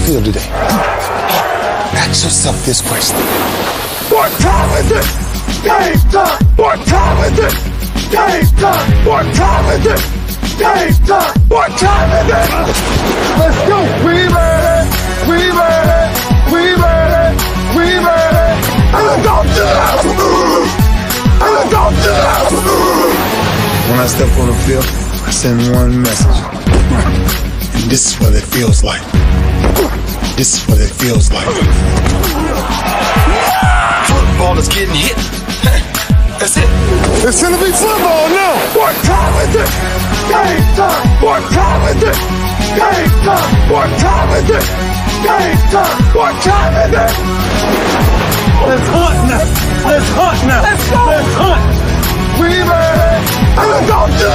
feel today? Ask yourself this question. What time is it? Game time! What time is it? Game time! What time is it? Game time! What time is it? Let's go! We ready! We ready! We ready! We ready! And let's go to the And let's go to the When I step on the field, I send one message. And this is what it feels like. This is what it feels like. Football is getting hit. That's it. It's gonna be football now. What time is it? Game time. What time is it? Game time. What time is it? Game time. What time is it? Let's hunt now. Let's hunt now. Let's go. Let's hunt. We ready? And let's go to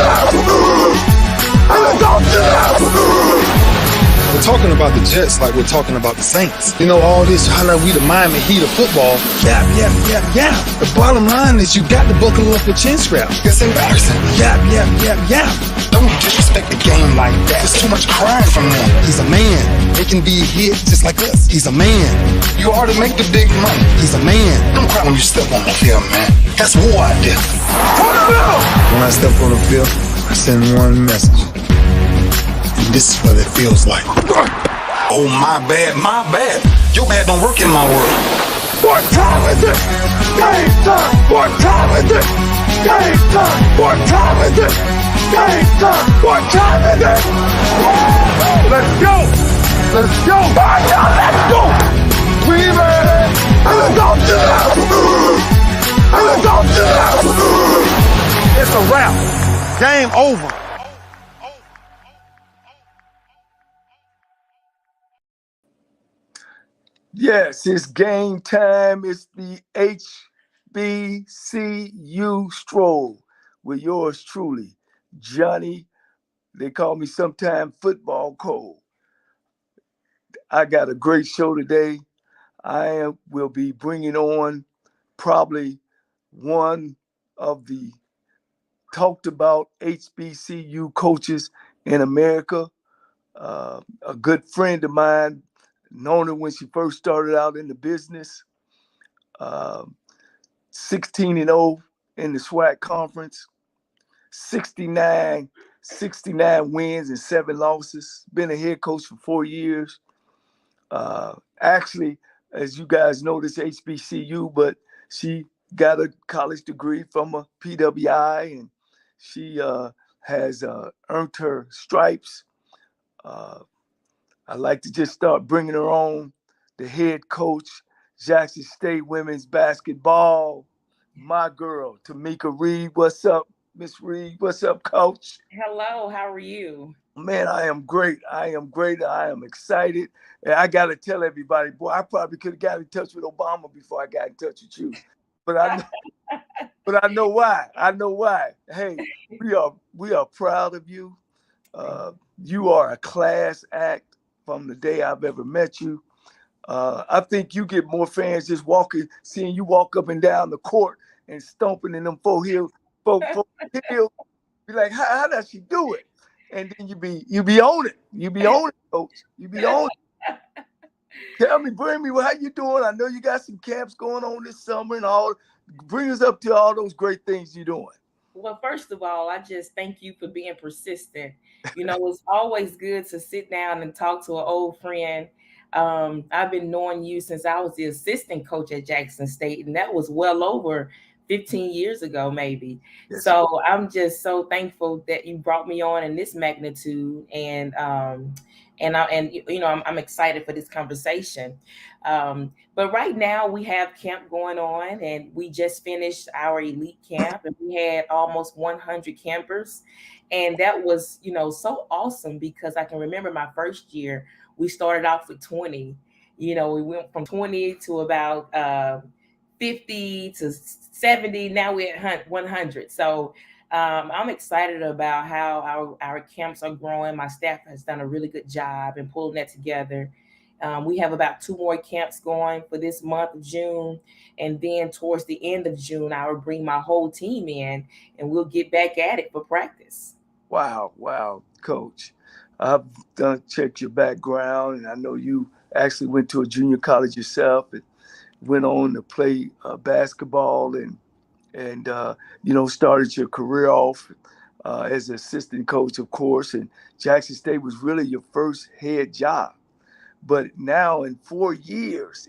And let's go to We're talking about the Jets like we're talking about the Saints. You know, all this, how like we the Miami Heat of football. Yeah. The bottom line is you got to buckle up your chin strap. It's embarrassing. Yeah. Don't disrespect the game like that. There's too much crying from them. He's a man. They can be hit just like us. He's a man. You already make the big money. He's a man. Don't cry when you step on the field, man. That's war out there. When I step on the field, I send one message. And this is what it feels like. Oh, my bad. Your bad don't work in my world. What time is it? Game time. What time is it? Game time. What time is it? Game time. What time is it? Let's go. Let's go. Let's go. We ready? And let's go to And let's go to It's a wrap. Game over. Yes, it's game time. It's the HBCU Stroll with yours truly, Johnnie. They call me sometime Football Cole. I got a great show today. I will be bringing on probably one of the talked about HBCU coaches in America. A good friend of mine, known her when she first started out in the business. 16-0 in the SWAC conference. 69 wins and 7 losses. Been a head coach for 4 years. Actually, as you guys know, this HBCU, but she got a college degree from a PWI, and she has earned her stripes. I'd like to just start bringing her on. The head coach, Jackson State women's basketball, my girl, Tomekia Reed. What's up, Miss Reed? What's up, Coach? Hello, how are you? Man, I am great. I am excited. And I got to tell everybody, boy, I probably could have got in touch with Obama before I got in touch with you. But I know why. Hey, we are proud of you. You are a class act from the day I've ever met you. I think you get more fans just seeing you walk up and down the court and stomping in them four hills. Be like, how does she do it? And then you be on it. You be on it, Coach. You be on it. Tell me, bring me, how you doing? I know you got some camps going on this summer and all. Bring us up to all those great things you're doing. Well, first of all, I just thank you for being persistent. You know, it's always good to sit down and talk to an old friend. I've been knowing you since I was the assistant coach at Jackson State, and that was well over 15 years ago, maybe. Yes. So I'm just so thankful that you brought me on in this magnitude, and I'm excited for this conversation. But right now we have camp going on, and we just finished our elite camp, and we had almost 100 campers, and that was, so awesome because I can remember my first year. We started off with 20. We went from 20 to about 50 to 70. Now we're at 100. So I'm excited about how our camps are growing. My staff has done a really good job in pulling that together. We have about 2 more camps going for this month of June. And then towards the end of June, I will bring my whole team in and we'll get back at it for practice. Wow, Coach. I've checked your background, and I know you actually went to a junior college yourself and went on to play basketball and started your career off as an assistant coach, of course. And Jackson State was really your first head job. But now in 4 years,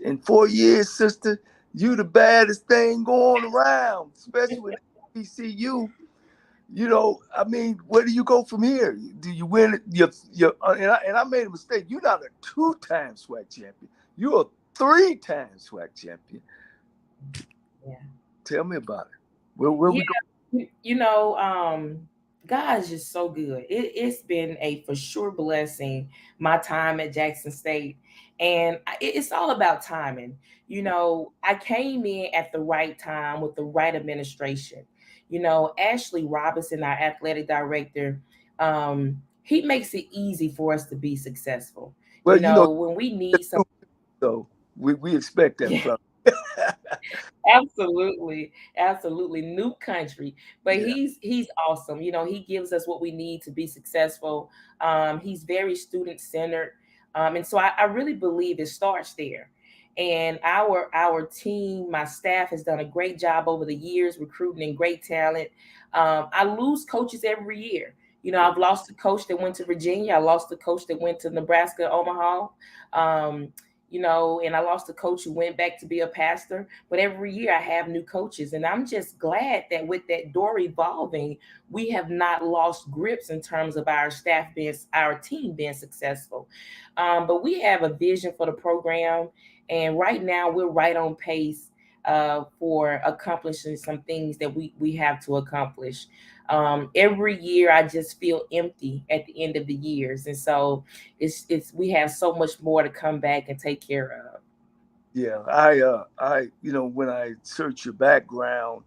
sister, you the baddest thing going around, especially with HBCU. I mean, where do you go from here? Do you win? And I made a mistake. You're not a 2-time SWAC champion. You're a 3-time SWAC champion. Yeah. Tell me about it. Where we go? God is just so good. It's been a for sure blessing, my time at Jackson State. And it's all about timing. I came in at the right time with the right administration. Ashley Robinson, our athletic director, he makes it easy for us to be successful. Well, when we need some. So we expect that from. Absolutely new country, but Yeah. he's awesome. He gives us what we need to be successful. He's very student centered, and so I really believe it starts there. And our team, my staff has done a great job over the years recruiting and great talent. I lose coaches every year. I've lost a coach that went to Virginia. I lost a coach that went to Nebraska, Omaha. And I lost a coach who went back to be a pastor. But every year I have new coaches. And I'm just glad that with that door evolving, we have not lost grips in terms of our team being successful. But we have a vision for the program. And right now we're right on pace for accomplishing some things that we have to accomplish. Every year I just feel empty at the end of the years. And so we have so much more to come back and take care of. Yeah, I when I search your background,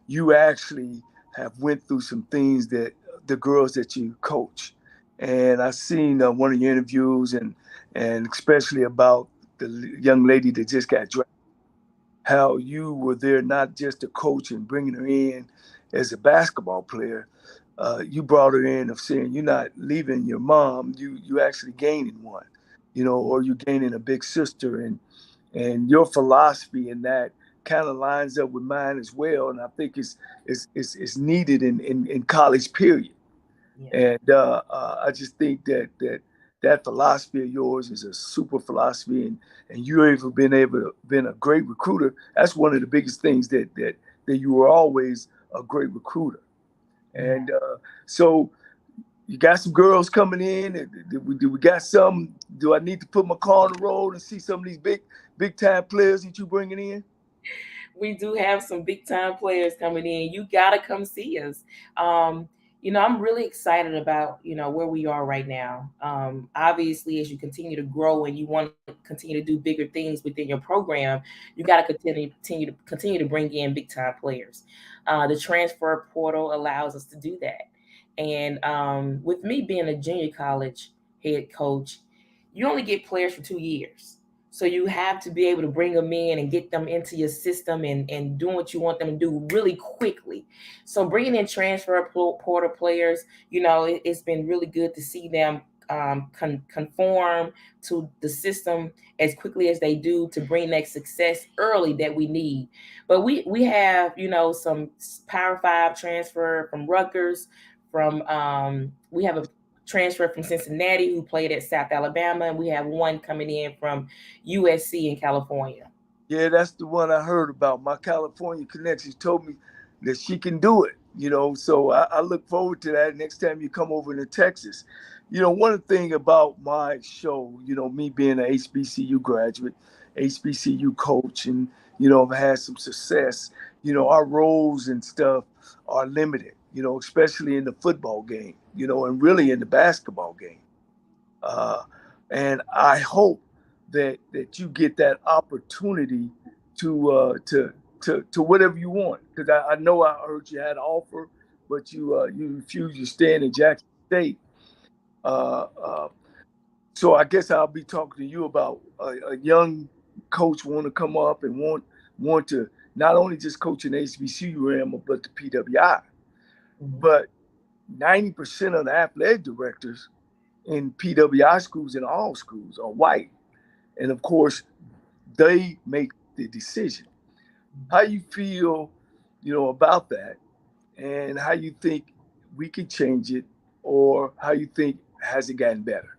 you actually have went through some things that the girls that you coach, and I seen one of your interviews and especially about the young lady that just got drafted, how you were there not just a coach and bringing her in as a basketball player. You brought her in of saying you're not leaving your mom, you actually gaining one, or you're gaining a big sister, and your philosophy in that kind of lines up with mine as well. And I think it's needed in college, period. Yeah. And I just think that philosophy of yours is a super philosophy, and you've been a great recruiter. That's one of the biggest things that you were always a great recruiter. And so you got some girls coming in. Do we got some? Do I need to put my car on the road and see some of these big time players that you bringing in? We do have some big time players coming in. You gotta come see us. I'm really excited about where we are right now. Obviously, as you continue to grow and you want to continue to do bigger things within your program, you got to continue to bring in big time players. The transfer portal allows us to do that. And with me being a junior college head coach, you only get players for 2 years. So you have to be able to bring them in and get them into your system and doing what you want them to do really quickly. So bringing in transfer portal players, it's been really good to see them conform to the system as quickly as they do to bring that success early that we need. But we have, some Power 5 transfer from Rutgers, we have a transfer from Cincinnati who played at South Alabama, and we have one coming in from USC in California. Yeah, that's the one I heard about. My California connections told me that she can do it, so I look forward to that next time you come over to Texas. One thing about my show, me being an HBCU graduate, HBCU coach, and, I've had some success, our roles and stuff are limited, especially in the football game, and really in the basketball game. And I hope that you get that opportunity to whatever you want. Because I know I heard you had an offer, but you refused to stand in Jackson State. So I guess I'll be talking to you about a young coach want to come up and want to not only just coach in HBCU realm, but the PWI. Mm-hmm. But 90% of the athletic directors in PWI schools and all schools are white. And of course, they make the decision. How you feel, about that, and how you think we could change it, or how you think has it gotten better?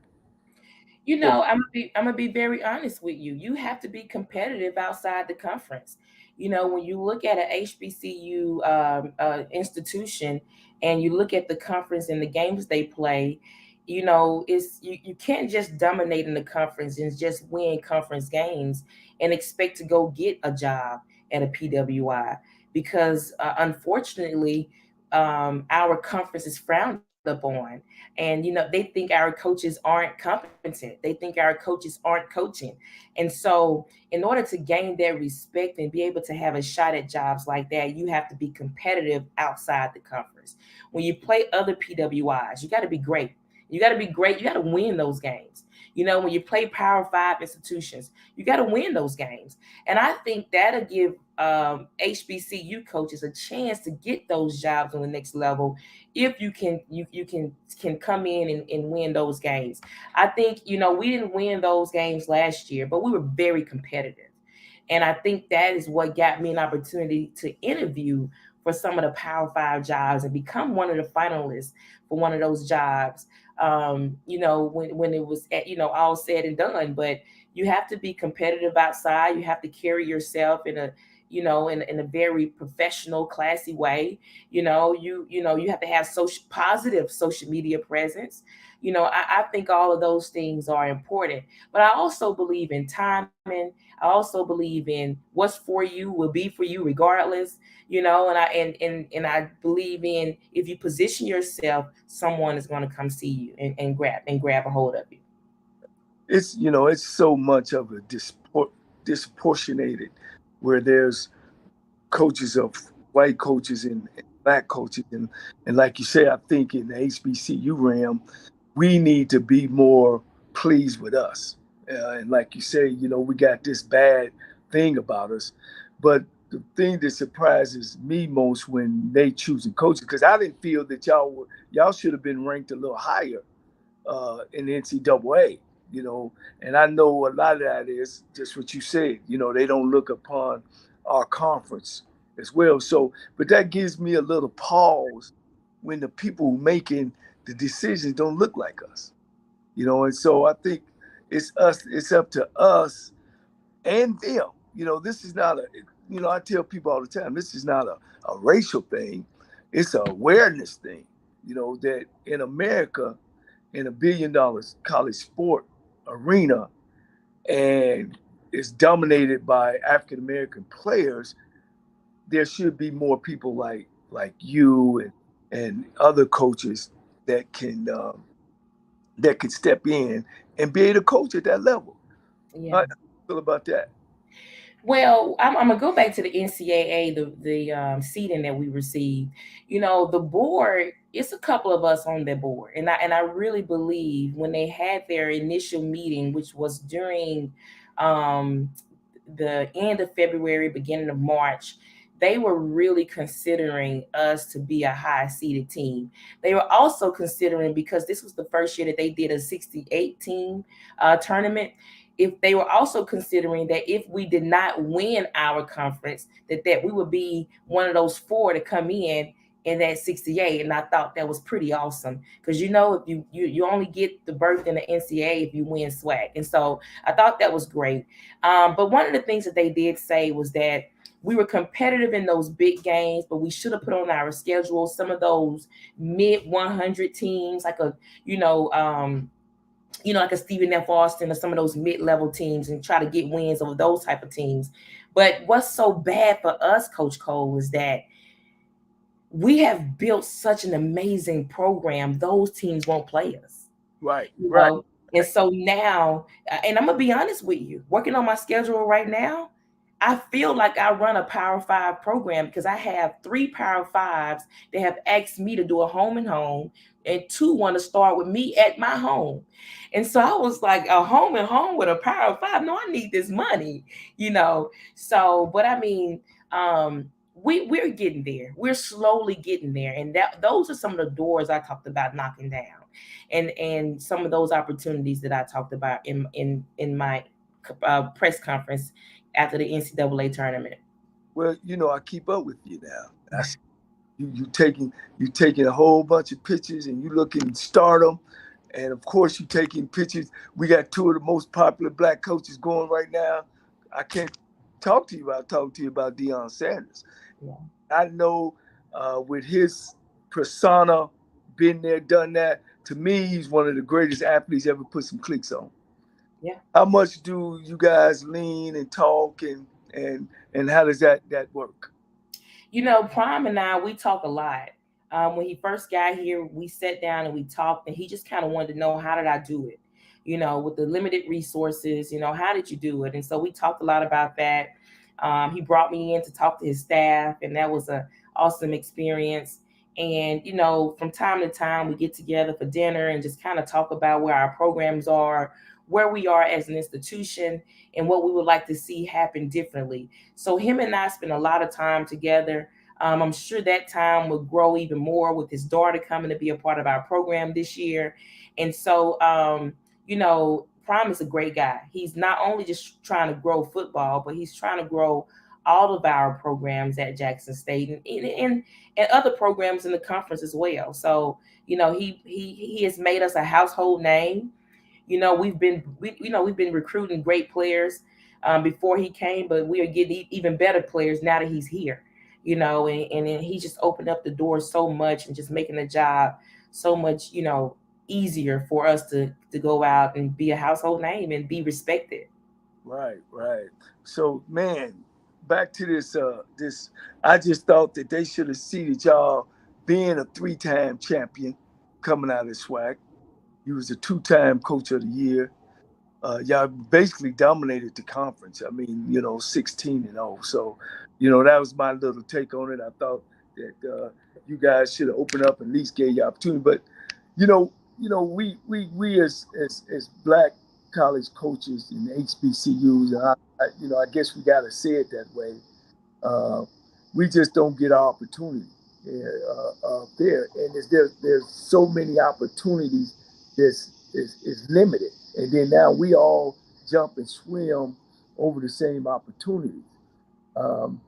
Well, I'm gonna be very honest with you. You have to be competitive outside the conference. When you look at an HBCU institution and you look at the conference and the games they play, you can't just dominate in the conference and just win conference games and expect to go get a job at a PWI because unfortunately, our conference is frowned upon. And they think our coaches aren't competent, they think our coaches aren't coaching. And so in order to gain their respect and be able to have a shot at jobs like that, you have to be competitive outside the conference. When you play other PWIs, you got to be great. You got to win those games. When you play Power Five institutions, you got to win those games. And I think that'll give HBCU coaches a chance to get those jobs on the next level if you can come in and win those games. I think we didn't win those games last year, but we were very competitive. And I think that is what got me an opportunity to interview for some of the Power Five jobs and become one of the finalists for one of those jobs. When it was all said and done, but you have to be competitive outside. You have to carry yourself in a in a very professional, classy way. You have to have positive social media presence. I think all of those things are important, but I also believe in timing. I also believe in what's for you will be for you regardless. And I believe in if you position yourself, someone is going to come see you and grab a hold of you. it's so much of a disproportionated, where there's coaches of white coaches and black coaches, and like you say, I think in the HBCU realm, we need to be more pleased with us. And like you say, we got this bad thing about us. But the thing that surprises me most when they choosing coaches, because I didn't feel that y'all should have been ranked a little higher in the NCAA, and I know a lot of that is just what you said. They don't look upon our conference as well. So, but that gives me a little pause when the people making the decisions don't look like us. And so I think it's us. It's up to us and them. This is not a. I tell people all the time, this is not a racial thing. It's an awareness thing. That in America, in $1 billion college sport arena, and it's dominated by African American players, there should be more people like you and other coaches that can step in and be able to coach at that level. Yeah. How do you feel about that? Well, I'm gonna go back to the NCAA, the seating that we received. The board. It's a couple of us on the board, and I really believe when they had their initial meeting, which was during um, the end of February, beginning of March, they were really considering us to be a high seeded team. They were also considering, because this was the first year that they did a 68 team tournament, if they were also considering that if we did not win our conference, that we would be one of those four to come in that 68. And I thought that was pretty awesome because if you only get the berth in the NCAA if you win SWAC. And so I thought that was great. But one of the things that they did say was that we were competitive in those big games, but we should have put on our schedule some of those mid 100 teams, like like a Stephen F. Austin or some of those mid-level teams, and try to get wins over those type of teams. But what's so bad for us, Coach Cole, is that we have built such an amazing program. Those teams won't play us. Right, You right. know? And so now, and I'm going to be honest with you, working on my schedule right now, I feel like I run a Power Five program because I have 3 Power Fives that have asked me to do a home and home, and 2 want to start with me at my home. And so I was like, a home and home with a Power Five? No, I need this money. So, but I mean, we're getting there. We're slowly getting there, and those are some of the doors I talked about knocking down, and some of those opportunities that I talked about in my press conference after the NCAA tournament. Well, I keep up with you now. I see you taking a whole bunch of pictures and you looking stardom, and of course you taking pictures. We got two of the most popular black coaches going right now. I can't talk to you about Deion Sanders. Yeah. I know with his persona, been there, done that. To me, he's one of the greatest athletes ever put some clicks on. Yeah. How much do you guys lean and talk and how does that work? Prime and I, we talk a lot. When he first got here, we sat down and we talked, and he just kind of wanted to know, how did I do it? With the limited resources, how did you do it? And so we talked a lot about that. He brought me in to talk to his staff, and that was an awesome experience. And, from time to time, we get together for dinner and just kind of talk about where our programs are, where we are as an institution, and what we would like to see happen differently. So him and I spend a lot of time together. I'm sure that time will grow even more with his daughter coming to be a part of our program this year. And so, Prime is a great guy. He's not only just trying to grow football, but he's trying to grow all of our programs at Jackson State and other programs in the conference as well. So, he has made us a household name. We've been recruiting great players before he came, but we are getting even better players now that he's here. And he just opened up the door so much and just making the job so much, easier for us to go out and be a household name and be respected. Right, right. So, man, back to this. I just thought that they should have seated y'all being a 3-time champion coming out of SWAC. You was a 2-time coach of the year. Y'all basically dominated the conference. I mean, 16-0. So, that was my little take on it. I thought that you guys should have opened up and at least gave you opportunity. But, we as black college coaches in HBCUs, and I guess we got to say it that way. We just don't get our opportunity there, and there's so many opportunities is limited, and then now we all jump and swim over the same opportunities. Um,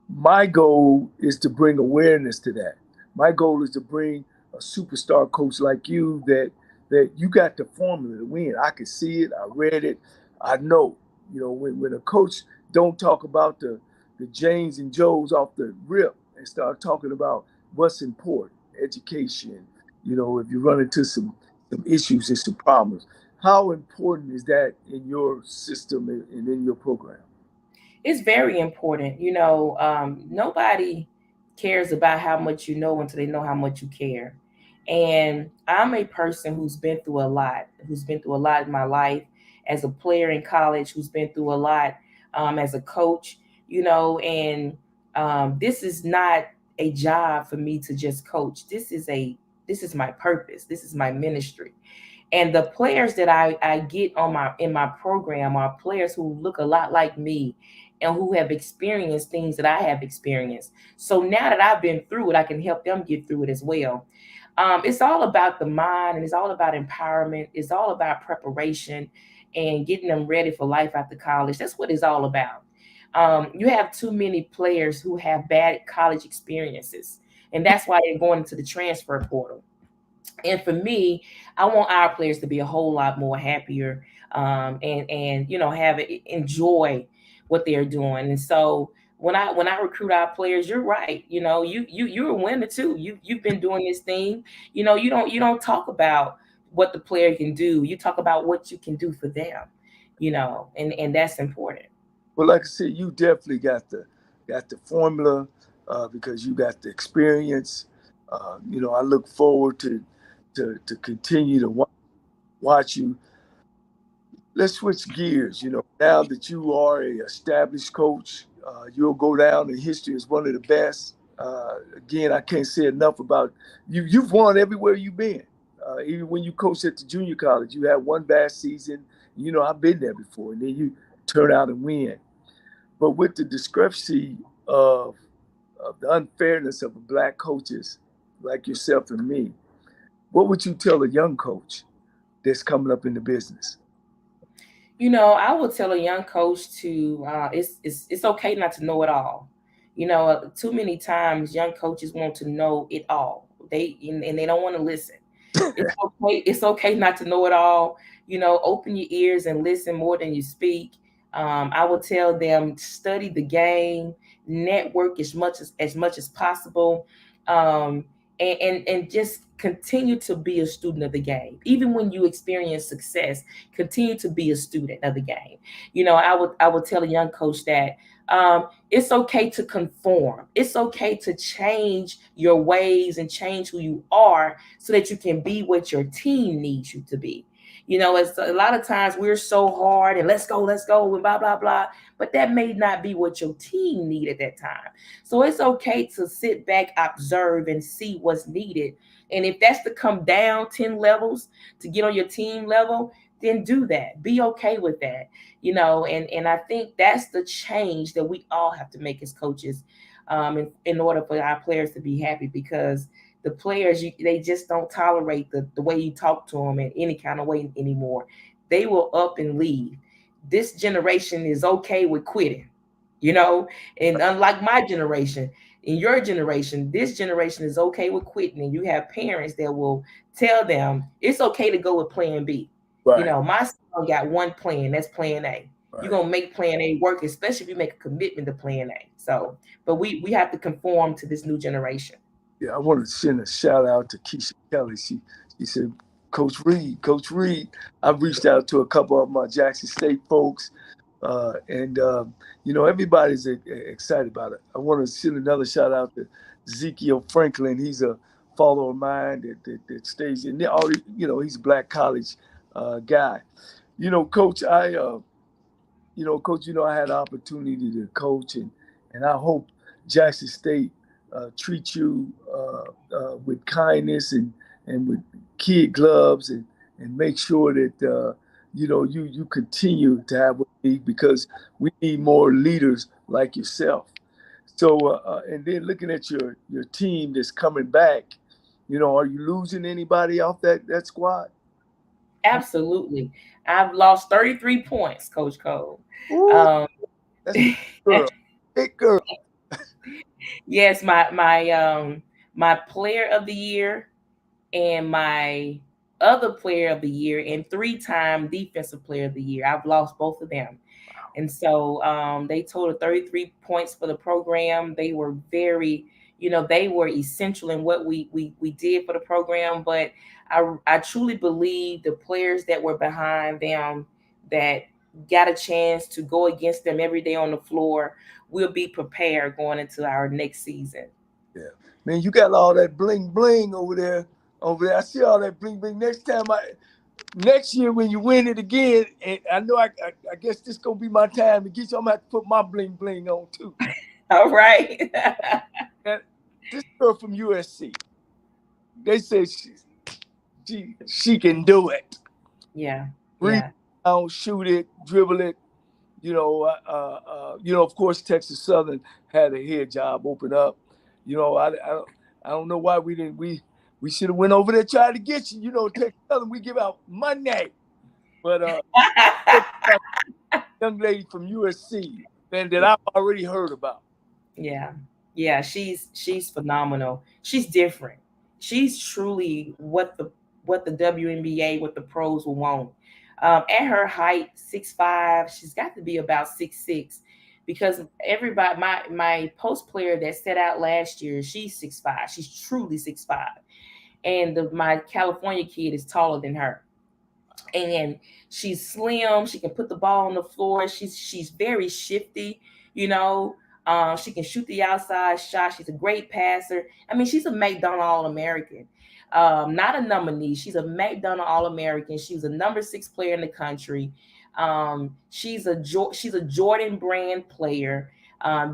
my goal is to bring awareness to that. My goal is to bring a superstar coach like you that you got the formula to win. I can see it. I read it. I know. When a coach don't talk about the James and Joes off the rip and start talking about what's important, education. If you run into some issues and some problems, how important is that in your system and in your program? It's very important. Nobody cares about how much you know until they know how much you care. And I'm a person who's been through a lot, in my life, as a player in college, who's been through a lot as a coach, and this is not a job for me to just coach. This is my purpose. This is my ministry. And the players that I get in my program are players who look a lot like me and who have experienced things that I have experienced. So now that I've been through it, I can help them get through it as well. It's all about the mind, and it's all about empowerment. It's all about preparation and getting them ready for life after college. That's what it's all about. You have too many players who have bad college experiences, and that's why they're going into the transfer portal. And for me, I want our players to be a whole lot more happier, and have enjoy what they're doing. And so when I recruit our players, you're right. You're a winner too. You've been doing this thing. You don't talk about what the player can do. You talk about what you can do for them. And that's important. Well, like I said, you definitely got the formula because you got the experience. I look forward to continue to watch you. Let's switch gears. Now that you are a established coach, you'll go down in history as one of the best. Again, I can't say enough about you. You've won everywhere you've been. Even when you coached at the junior college, you had one bad season. I've been there before, and then you turn out and win. But with the discrepancy of the unfairness of black coaches like yourself and me, what would you tell a young coach that's coming up in the business? I would tell a young coach to it's okay not to know it all. Too many times young coaches want to know it all. And they don't want to listen. It's okay. It's okay not to know it all. Open your ears and listen more than you speak. I will tell them study the game, network as much as possible, um, and just continue to be a student of the game. Even when you experience success, continue to be a student of the game. I would tell a young coach that it's okay to conform. It's okay to change your ways and change who you are so that you can be what your team needs you to be. It's a lot of times we're so hard and let's go, and blah, blah, blah. But that may not be what your team need at that time. So it's okay to sit back, observe, and see what's needed. And if that's to come down 10 levels to get on your team level, then do that. Be okay with that. And I think that's the change that we all have to make as coaches, in order for our players to be happy, because the players, they just don't tolerate the way you talk to them in any kind of way anymore. They will up and leave. This generation is okay with quitting, you know, and unlike my generation, in your generation, this generation is okay with quitting, and you have parents that will tell them it's okay to go with plan B. Right. My son got one plan, that's plan A. Right. You're gonna make plan A work, especially if you make a commitment to plan A. So, but we have to conform to this new generation. Yeah, I want to send a shout out to Keisha Kelly. She said, Coach Reed. I've reached out to a couple of my Jackson State folks, and everybody's excited about it. I want to send another shout out to Ezekiel Franklin. He's a follower of mine that stays in there. He's a Black college guy. Coach, Coach, I had the opportunity to coach, and I hope Jackson State treat you with kindness and with kid gloves, and make sure that you continue to have what we need, because we need more leaders like yourself. So and then looking at your team that's coming back, are you losing anybody off that squad? Absolutely. I've lost 33 points, Coach Cole. Ooh, Um, that's big girl. Big girl. yes, my player of the year and my other player of the year and 3-time defensive player of the year, I've lost both of them. And so they totaled 33 points for the program. They were they were essential in what we did for the program. But I truly believe the players that were behind them, that got a chance to go against them every day on the floor, will be prepared going into our next season. Yeah, man, you got all that bling bling over there. I see all that bling bling. Next year when you win it again, and I know I guess this gonna be my time to get you. I'm gonna have to put my bling bling on too. All right. And this girl from USC, they say she can do it. Yeah. Rebound, shoot it, dribble it. Of course, Texas Southern had a head job open up. I don't know why we didn't. We should have went over there, tried to get you. Texas Southern, we give out money. But young lady from USC, and that I've already heard about. Yeah, she's phenomenal. She's different. She's truly what the WNBA, what the pros will want. At her height, 6'5", she's got to be about 6'6", because everybody, my post player that set out last year, she's 6'5". She's truly 6'5", and my California kid is taller than her. And she's slim. She can put the ball on the floor. She's very shifty. She can shoot the outside shot. She's a great passer. I mean, she's a McDonald All-American. Not a number knee. She's a McDonald All-American. She's a number 6 player in the country. She's a Jordan brand player.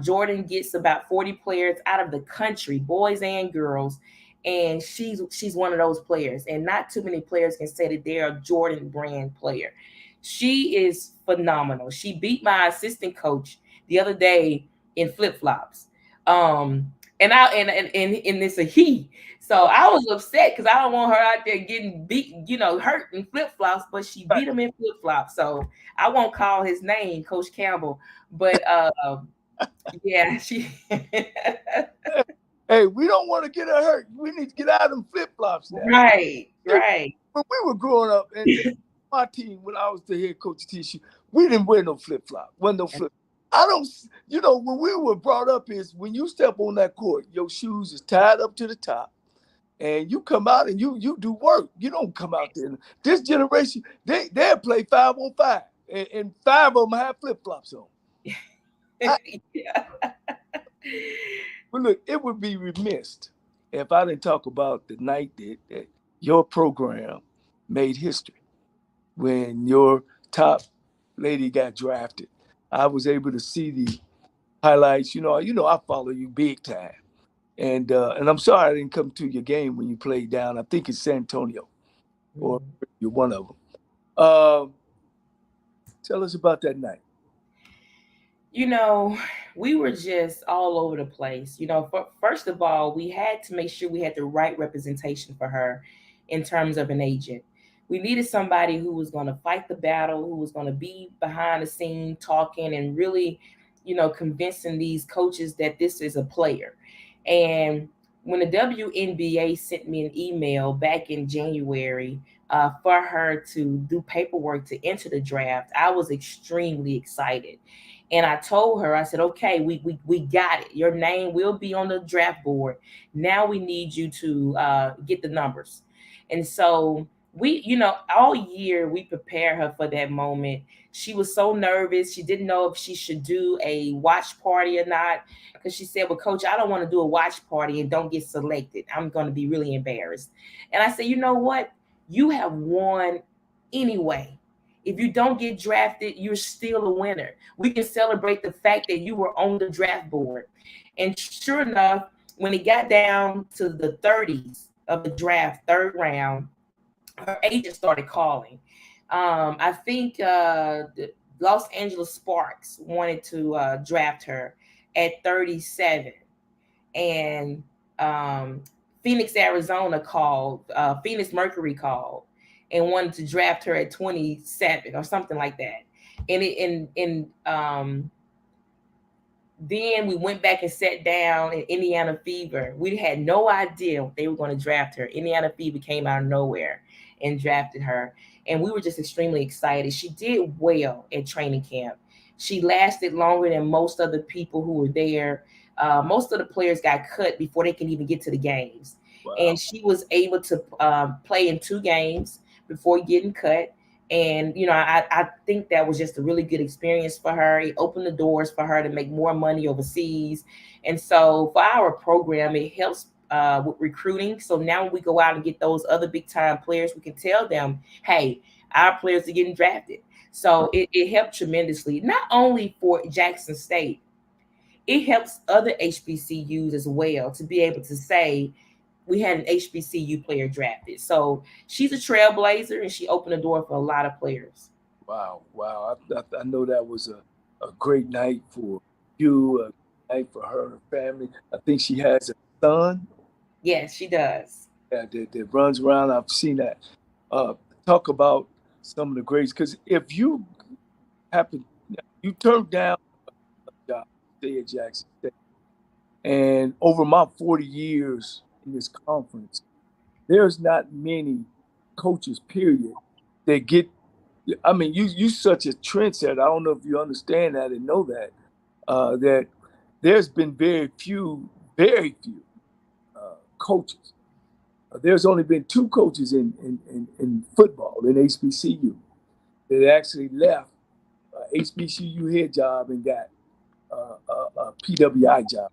Jordan gets about 40 players out of the country, boys and girls. And she's one of those players. And not too many players can say that they're a Jordan brand player. She is phenomenal. She beat my assistant coach the other day in flip-flops. And it's a he. So I was upset because I don't want her out there getting beat, hurt in flip flops, but she beat him in flip flops. So I won't call his name, Coach Campbell. But yeah, she. Hey, we don't want to get her hurt. We need to get out of them flip flops now. Right. When we were growing up, and my team, when I was the head coach of TSU, we didn't wear no flip flop. Wasn't no flip. I don't, when we were brought up is when you step on that court, your shoes is tied up to the top, and you come out and you do work. You don't come out there. This generation, they'll play 5-on-5, and 5 of them have flip flops on. Yeah. But look, it would be remiss if I didn't talk about the night that your program made history when your top lady got drafted. I was able to see the highlights. I follow you big time, and I'm sorry I didn't come to your game when you played down. I think it's San Antonio, or you're one of them. Tell us about that night. We were just all over the place. First of all, we had to make sure we had the right representation for her in terms of an agent. We needed somebody who was going to fight the battle, who was going to be behind the scene talking and really, convincing these coaches that this is a player. And when the WNBA sent me an email back in January for her to do paperwork to enter the draft, I was extremely excited. And I told her, I said, okay, we got it. Your name will be on the draft board. Now we need you to get the numbers. And so we, all year we prepared her for that moment. She was so nervous. She didn't know if she should do a watch party or not. Because she said, well, Coach, I don't want to do a watch party and don't get selected. I'm going to be really embarrassed. And I said, you know what? You have won anyway. If you don't get drafted, you're still a winner. We can celebrate the fact that you were on the draft board. And sure enough, when it got down to the 30s of the draft, third round, her agent started calling. I think the Los Angeles Sparks wanted to draft her at 37. And Phoenix, Arizona called, Phoenix Mercury called and wanted to draft her at 27 or something like that. And then we went back and sat down in Indiana Fever. We had no idea they were going to draft her. Indiana Fever came out of nowhere and drafted her. And we were just extremely excited. She did well at training camp. She lasted longer than most of the people who were there. Most of the players got cut before they can even get to the games. Wow. And she was able to play in 2 games before getting cut. And, I think that was just a really good experience for her. It opened the doors for her to make more money overseas. And so for our program, it helps with recruiting. So now when we go out and get those other big time players, we can tell them, hey, our players are getting drafted. So it helped tremendously, not only for Jackson State, it helps other HBCUs as well to be able to say, we had an HBCU player drafted. So she's a trailblazer, and she opened the door for a lot of players. Wow. I know that was a great night for you, a night for her and her family. I think she has a son. Yes, she does. Yeah, that runs around. I've seen that. Talk about some of the greats. Because if you turned down a job, stay at Jackson State. And over my 40 years in this conference, there's not many coaches, period, that get, I mean, you such a trendsetter. I don't know if you understand that and know that, that there's been very few coaches. There's only been 2 coaches in football, in HBCU, that actually left HBCU head job and got a PWI job.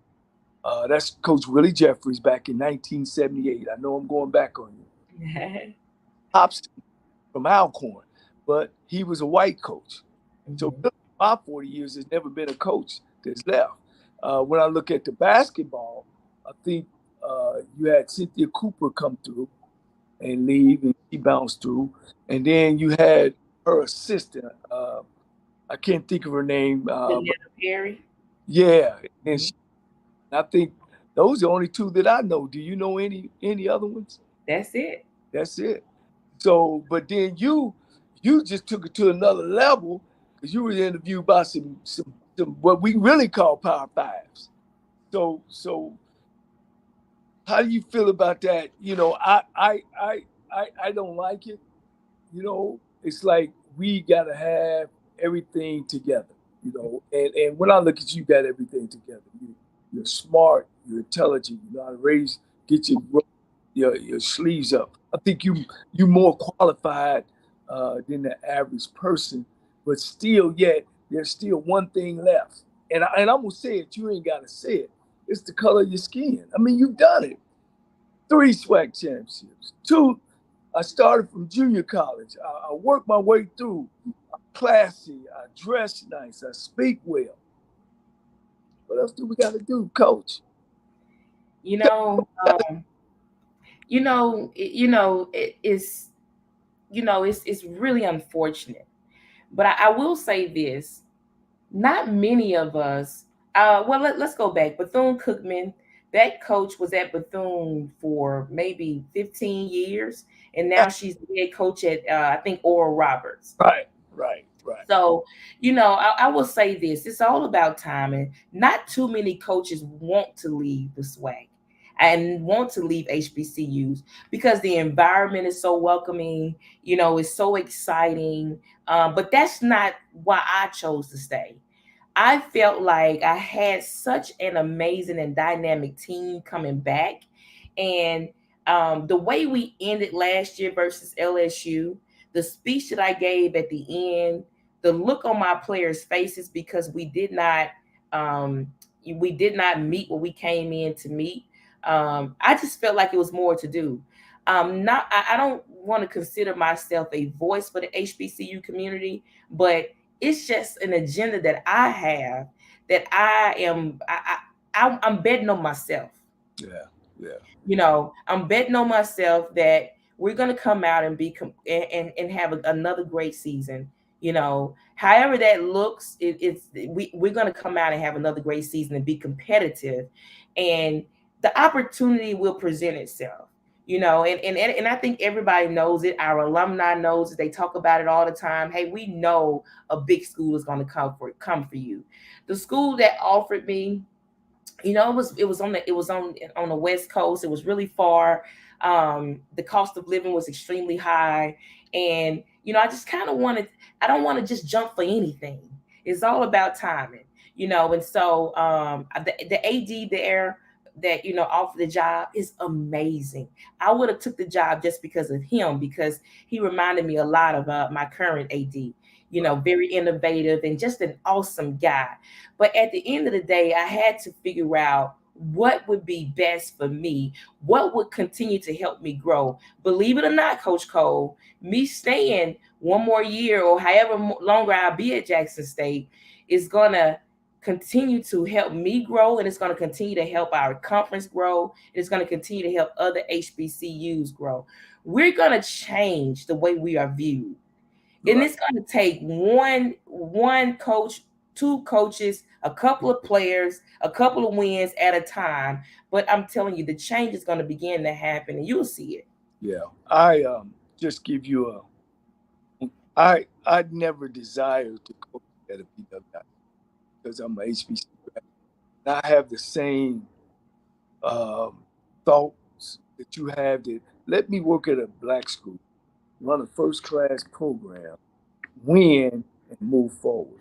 That's Coach Willie Jeffries back in 1978. I know I'm going back on you. Hobson from Alcorn, but he was a white coach. Mm-hmm. So my 40 years, there's never been a coach that's left. When I look at the basketball, I think you had Cynthia Cooper come through and leave, and she bounced through. And then you had her assistant. I can't think of her name. Janetta Perry. Yeah, and I think Those are the only two that I know. Do you know any other ones? That's it. That's it. So, but then you just took it to another level because you were interviewed by some what we really call Power Fives. So how do you feel about that? You know, I don't like it. You know, it's like we gotta have everything together. You know, and when I look at you, you got everything together. You're smart, you're intelligent, you know how to get your sleeves up. I think you more qualified than the average person, but still, yet there's still one thing left. And I'm gonna say it. You ain't gotta say it. It's the color of your skin. I mean, you've done it. 3 SWAC championships. 2. I started from junior college. I worked my way through. I'm classy. I dress nice. I speak well. What else do we got to do, Coach? You know, it's really unfortunate. But I will say this: not many of us. Well, let's go back. Bethune-Cookman. That coach was at Bethune for maybe 15 years, and now she's the head coach at I think Oral Roberts. Right. So, I will say this: it's all about timing. Not too many coaches want to leave the SWAC and want to leave HBCUs because the environment is so welcoming. It's so exciting. But that's not why I chose to stay. I felt like I had such an amazing and dynamic team coming back. And the way we ended last year versus LSU, the speech that I gave at the end, the look on my players' faces because um, we did not meet what we came in to meet. I just felt like it was more to do. Not I don't want to consider myself a voice for the HBCU community, but it's just an agenda that I have that I'm betting on myself. Yeah. I'm betting on myself that we're gonna come out and and have another great season. However that looks, we're gonna come out and have another great season and be competitive, and the opportunity will present itself. And I think everybody knows it. Our alumni knows it. They talk about it all the time. Hey, we know a big school is going to come for you. The school that offered me, it was on the West Coast. It was really far. The cost of living was extremely high, and I just kind of wanted. I don't want to just jump for anything. It's all about timing. And so the AD there that offered the job is amazing. I would have took the job just because of him, because he reminded me a lot of my current AD. Very innovative and just an awesome guy. But at the end of the day, I had to figure out what would be best for me, what would continue to help me grow. Believe it or not, Coach Cole, me staying one more year or however longer I'll be at Jackson State is going to continue to help me grow, and it's going to continue to help our conference grow, and it's going to continue to help other HBCUs grow. We're going to change the way we are viewed. And it's going to take one coach, 2 coaches, a couple of players, a couple of wins at a time. But I'm telling you, the change is going to begin to happen, and you'll see it. Yeah. I just give you I never desired to coach at a PWI because I'm an HBCU. And I have the same thoughts that you have, that let me work at a black school, run a first-class program, win, and move forward.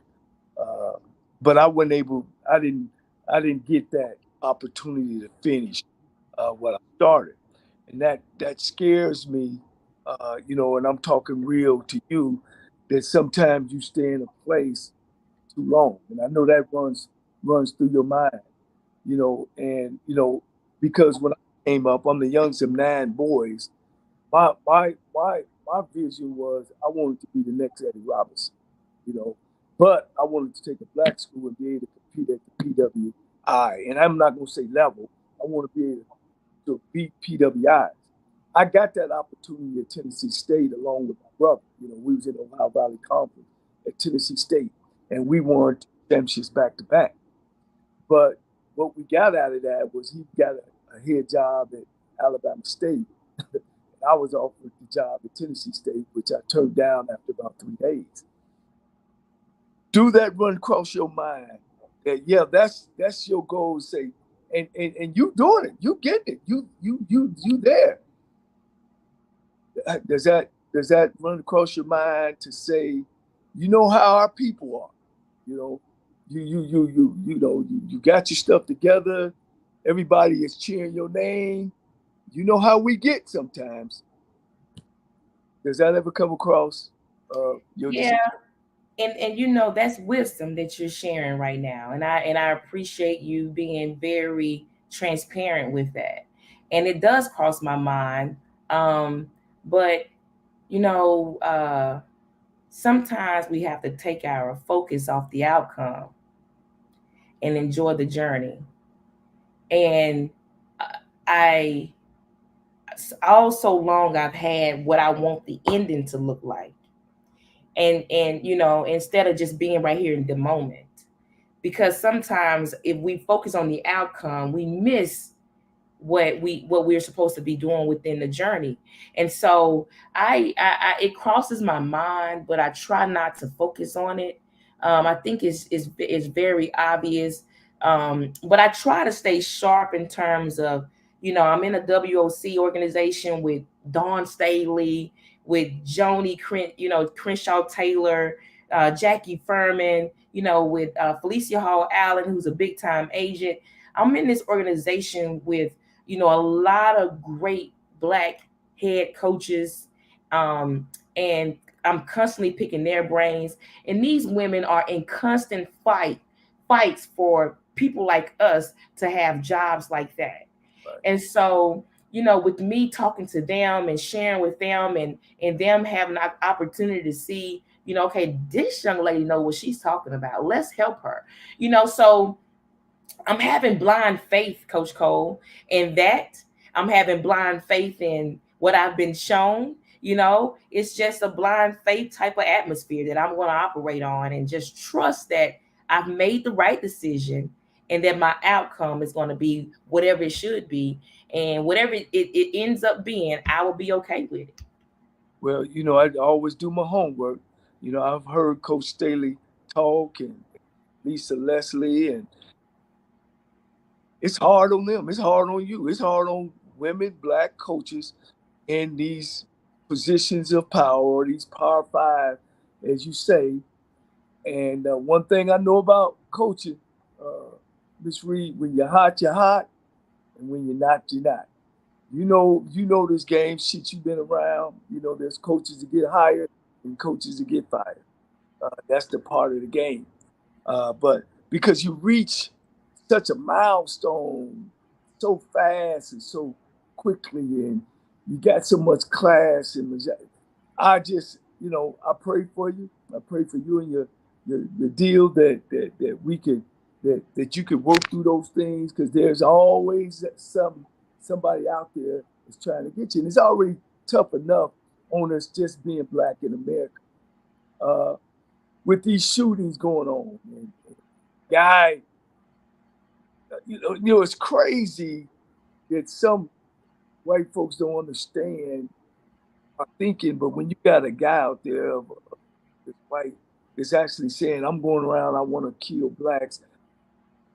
But I didn't get that opportunity to finish what I started. And that scares me, and I'm talking real to you, that sometimes you stay in a place too long. And I know that runs through your mind, and because when I came up, I'm the youngest of 9 boys. My vision was I wanted to be the next Eddie Robinson, but I wanted to take a black school and be able to compete at the PWI. And I'm not going to say level. I want to be able to beat PWIs. I got that opportunity at Tennessee State along with my brother. We was in the Ohio Valley Conference at Tennessee State, and we won championships back to back. But what we got out of that was he got a head job at Alabama State. I was offered the job at Tennessee State, which I turned down after about 3 days. Do that run across your mind? That, yeah, that's your goal. Say, and you doing it, you getting it, you there. Does that run across your mind to say, you know how our people are, you know, you got your stuff together, everybody is cheering your name. You know how we get sometimes. Does that ever come across your Yeah. And you know, that's wisdom that you're sharing right now. And I appreciate you being very transparent with that. And it does cross my mind. But you know, sometimes we have to take our focus off the outcome and enjoy the journey. And I all so long I've had what I want the ending to look like. And you know, instead of just being right here in the moment. Because sometimes if we focus on the outcome, we miss what we're supposed to be doing within the journey. And so I it crosses my mind, but I try not to focus on it. I think it's very obvious. But I try to stay sharp in terms of, you know, I'm in a WOC organization with Dawn Staley, with Johnnie, you know, Crenshaw Taylor, Jackie Furman, you know, with Felicia Hall Allen, who's a big time agent. I'm in this organization with, you know, a lot of great Black head coaches, and I'm constantly picking their brains. And these women are in constant fights for people like us to have jobs like that. Right. And so, you know, with me talking to them and sharing with them, and them having an opportunity to see, you know, okay, this young lady know what she's talking about. Let's help her. You know, so I'm having blind faith, Coach Cole, in that. I'm having blind faith in what I've been shown. You know, it's just a blind faith type of atmosphere that I'm going to operate on, and just trust that I've made the right decision and that my outcome is going to be whatever it should be. And whatever it ends up being, I will be okay with it. Well, you know, I always do my homework. You know, I've heard Coach Staley talk and Lisa Leslie, and it's hard on them. It's hard on you. It's hard on women, Black coaches in these positions of power, these Power Five, as you say. And one thing I know about coaching, Miss Reed, when you're hot, and when you're not, you're not. You know this game, shit you've been around. You know, there's coaches that get hired and coaches that get fired. That's the part of the game. But because you reach such a milestone so fast and so quickly, and you got so much class, and I just, you know, I pray for you. I pray for you and your deal that we could that you could work through those things, because there's always somebody out there that's trying to get you, and it's already tough enough on us just being Black in America. With these shootings going on, and guy, you know, it's crazy that some white folks don't understand our thinking, but when you got a guy out there, this white, that's actually saying, "I'm going around, I want to kill Blacks."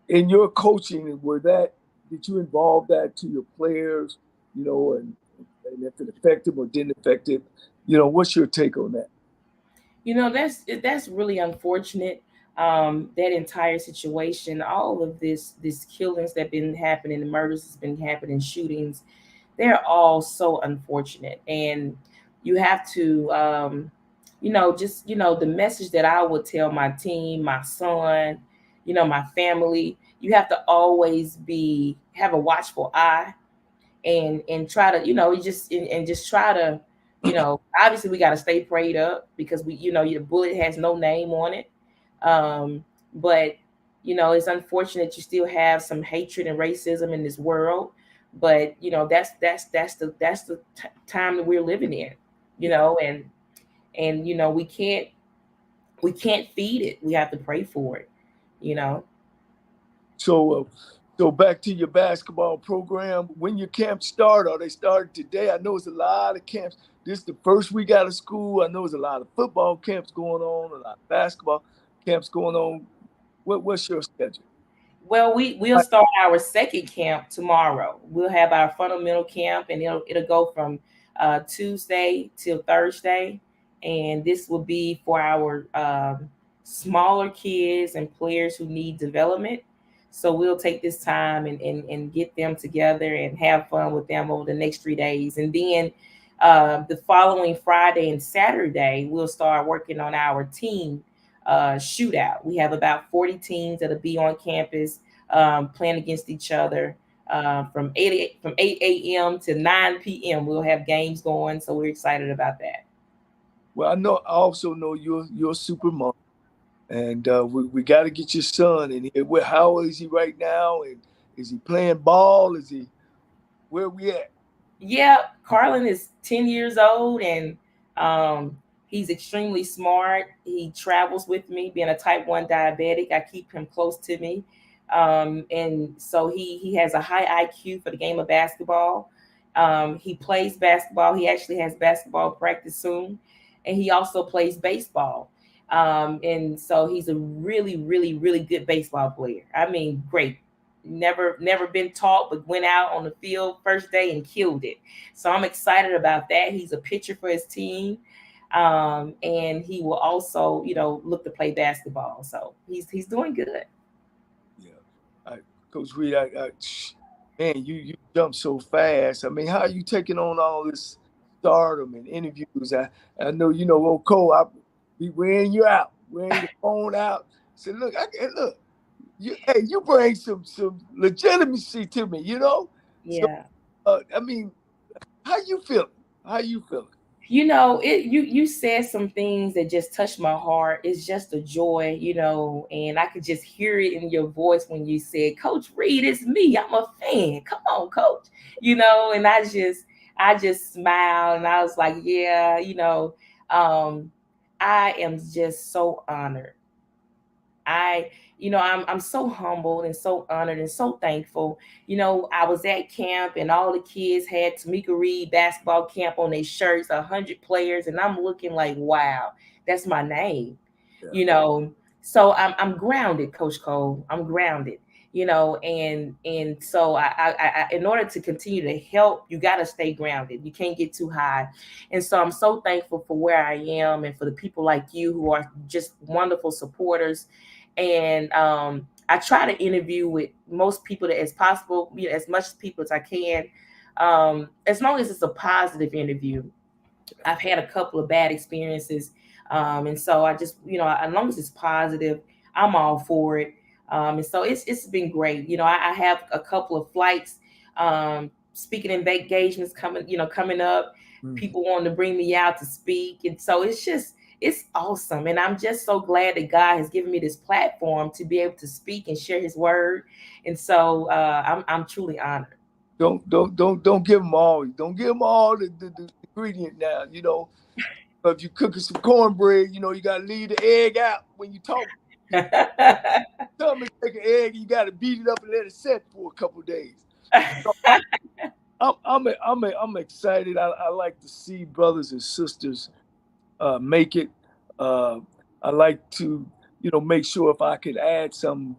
In your coaching, did you involve that to your players, you know, and if it affected them or didn't affect it, you know, what's your take on that? You know, that's really unfortunate. That entire situation, all of this killings that been happening, the murders that's been happening, shootings, they're all so unfortunate. And you have to, you know, just, you know, the message that I would tell my team, my son, you know, my family, you have to always have a watchful eye, and try to, you know, and just try to, you know, obviously we got to stay prayed up, because we, you know, your bullet has no name on it. But you know, it's unfortunate you still have some hatred and racism in this world. But you know, that's the time that we're living in, you know. And you know, we can't feed it. We have to pray for it, you know. So So back to your basketball program. When your camps start, are they started today? I know it's a lot of camps. This is the first week out of school. I know there's a lot of football camps going on, a lot of basketball camps going on. What's your schedule? Well, we'll start our second camp tomorrow. We'll have our fundamental camp, and it'll go from Tuesday till Thursday, and this will be for our smaller kids and players who need development. So we'll take this time and get them together and have fun with them over the next 3 days, and then the following Friday and Saturday we'll start working on our team shootout. We have about 40 teams that'll be on campus playing against each other from 8 a.m. to 9 p.m. We'll have games going, so we're excited about that. Well, I also know you're a super mom, and we got to get your son in here. How old is he right now? And is he playing ball? Where we at? Yeah, Carlin is 10 years old, and he's extremely smart. He travels with me, being a type 1 diabetic. I keep him close to me. And so he has a high IQ for the game of basketball. He plays basketball. He actually has basketball practice soon. And he also plays baseball. And so he's a really, really, really good baseball player. I mean, great. Never been taught, but went out on the field first day and killed it. So I'm excited about that. He's a pitcher for his team. And he will also, look to play basketball. So he's doing good. Yeah. Coach Reed, man, you jump so fast. I mean, how are you taking on all this stardom and interviews? I know, old Cole, we wearing you out, wearing your phone out. Say, look, you bring some legitimacy to me, Yeah. So, I mean, how you feeling? You said some things that just touched my heart. It's just a joy, and I could just hear it in your voice when you said, Coach Reed, it's me. I'm a fan. Come on, Coach. And I just smiled, and I was like, yeah, I am just so honored. I'm so humbled and so honored and so thankful. I was at camp, and all the kids had Tomekia Reed basketball camp on their shirts, 100 players, and I'm looking like, wow, that's my name. Yeah. So I'm grounded, Coach Cole. I'm grounded. And so I in order to continue to help, you got to stay grounded. You can't get too high. And so I'm so thankful for where I am, and for the people like you who are just wonderful supporters. And I try to interview with most people that as possible, as much people as I can, as long as it's a positive interview. I've had a couple of bad experiences, and so I just, as long as it's positive, I'm all for it. And so it's been great. I have a couple of flights, speaking engagements coming up. People wanting to bring me out to speak, and so it's awesome. And I'm just so glad that God has given me this platform to be able to speak and share his word. And so I'm truly honored. Don't give them all. Don't give them all the ingredient now. If you're cooking some cornbread, you got to leave the egg out when you talk. Somebody take an egg, you got to beat it up and let it set for a couple of days. So I'm excited. I like to see brothers and sisters make it. I like to, make sure if I could add something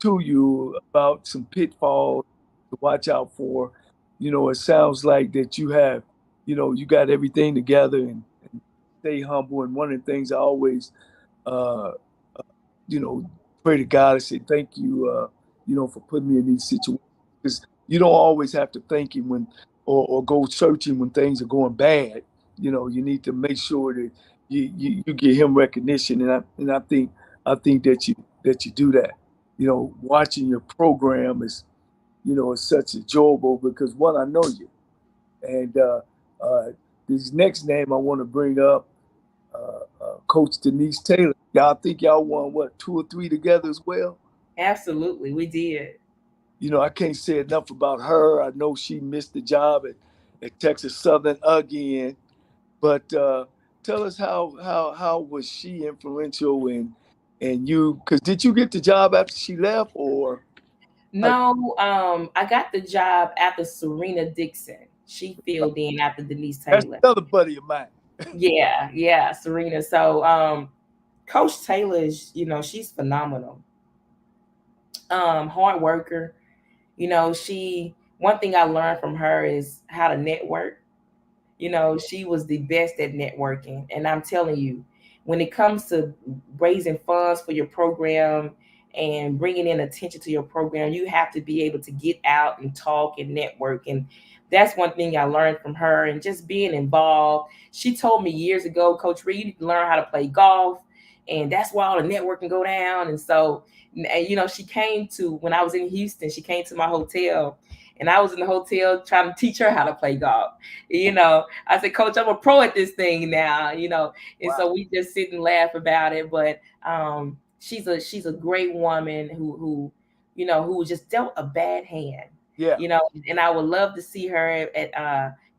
to you about some pitfalls to watch out for. It sounds like that you have, you got everything together and stay humble. And one of the things I always, pray to God and say thank you, for putting me in these situations. Because you don't always have to thank him when or go searching when things are going bad. You need to make sure that you give him recognition, and I think that you do that. Watching your program is such enjoyable because one, I know you, and this next name I want to bring up, Coach Denise Taylor. Y'all think y'all won what 2 or 3 together as well? Absolutely, we did. I can't say enough about her. I know she missed the job at Texas Southern again, but tell us how was she influential in you? Because did you get the job after she left, or? No, I got the job after Serena Dixon. She filled in after Denise That's Taylor. another buddy of mine. Yeah, Serena. So Coach Taylor is, she's phenomenal. Hard worker. She one thing I learned from her is how to network. She was the best at networking. And I'm telling you, when it comes to raising funds for your program and bringing in attention to your program, you have to be able to get out and talk and network. And that's one thing I learned from her, and just being involved. She told me years ago, Coach Reed, you need to learn how to play golf. And that's why all the networking go down. And so, she came to, when I was in Houston, she came to my hotel, and I was in the hotel trying to teach her how to play golf. I said, Coach, I'm a pro at this thing now, and so we just sit and laugh about it. But she's a great woman who just dealt a bad hand. Yeah. And I would love to see her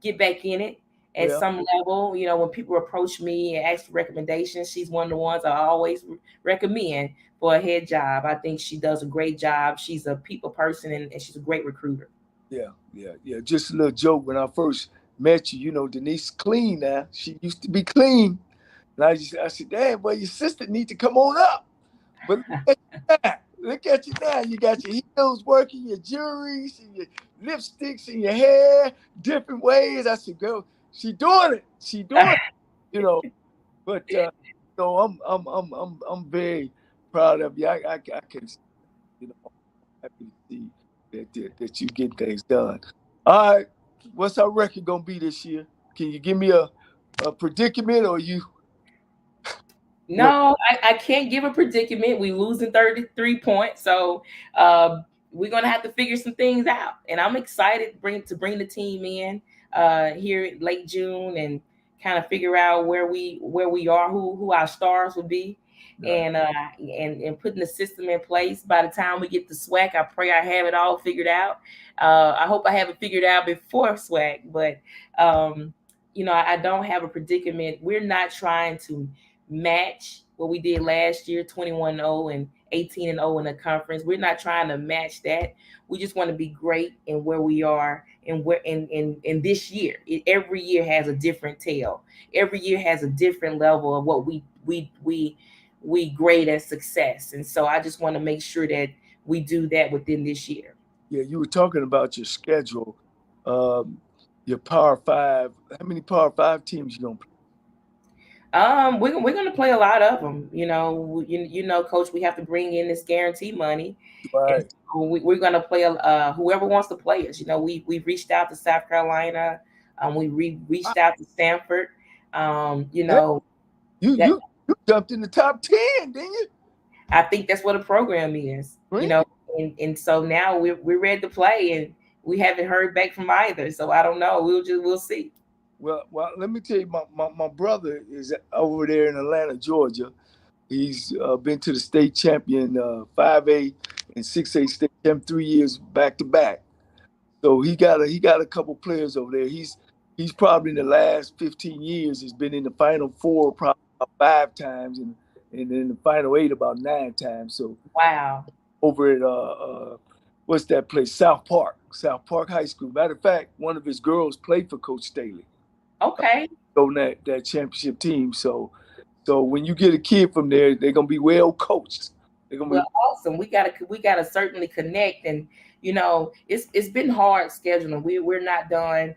get back in it at some level. When people approach me and ask for recommendations, she's one of the ones I always recommend for a head job. I think she does a great job. She's a people person, and she's a great recruiter. Yeah. Just a little joke. When I first met you, Denise clean now. She used to be clean. And I said, Dad, well, your sister need to come on up. But look at you now. You got your heels working, your jewelry, and your lipsticks, and your hair different ways. I said, girl, she doing it. She doing it. But I'm very proud of you. I can, happy to see that you get things done. All right, what's our record gonna be this year? Can you give me a predicament, or you? No, I can't give a predicament. We losing 33 points, so we're gonna have to figure some things out. And I'm excited to bring the team in here late June and kind of figure out where we are, who our stars will be, and putting the system in place. By the time we get to SWAC, I pray I have it all figured out. I hope I have it figured out before SWAC, but I don't have a predicament. We're not trying to match what we did last year, 21-0 and 18-0 in the conference. We're not trying to match that. We just want to be great in where we are and where in this year. Every year has a different tale. Every year has a different level of what we grade as success. And so I just want to make sure that we do that within this year. Yeah, you were talking about your schedule, your Power Five. How many Power Five teams you gonna play? We're gonna play a lot of them. Coach, we have to bring in this guarantee money. Right. So we're gonna play whoever wants to play us. We've reached out to South Carolina. We reached out to Stanford. You jumped in the top 10, didn't you? I think that's what a program is. Really? And so now we're ready to play, and we haven't heard back from either. So I don't know. We'll see. Well, let me tell you, my brother is over there in Atlanta, Georgia. He's been to the state champion 5A and 6A state champion 3 years back to back. So he got a couple players over there. He's probably in the last 15 years has been in the Final Four probably about 5 times, and in the Final 8 about 9 times. So wow. Over at what's that place? South Park High School. Matter of fact, one of his girls played for Coach Staley. Okay. On that championship team. So when you get a kid from there, they're gonna be well coached. Awesome. We gotta certainly connect, and it's been hard scheduling. We're not done.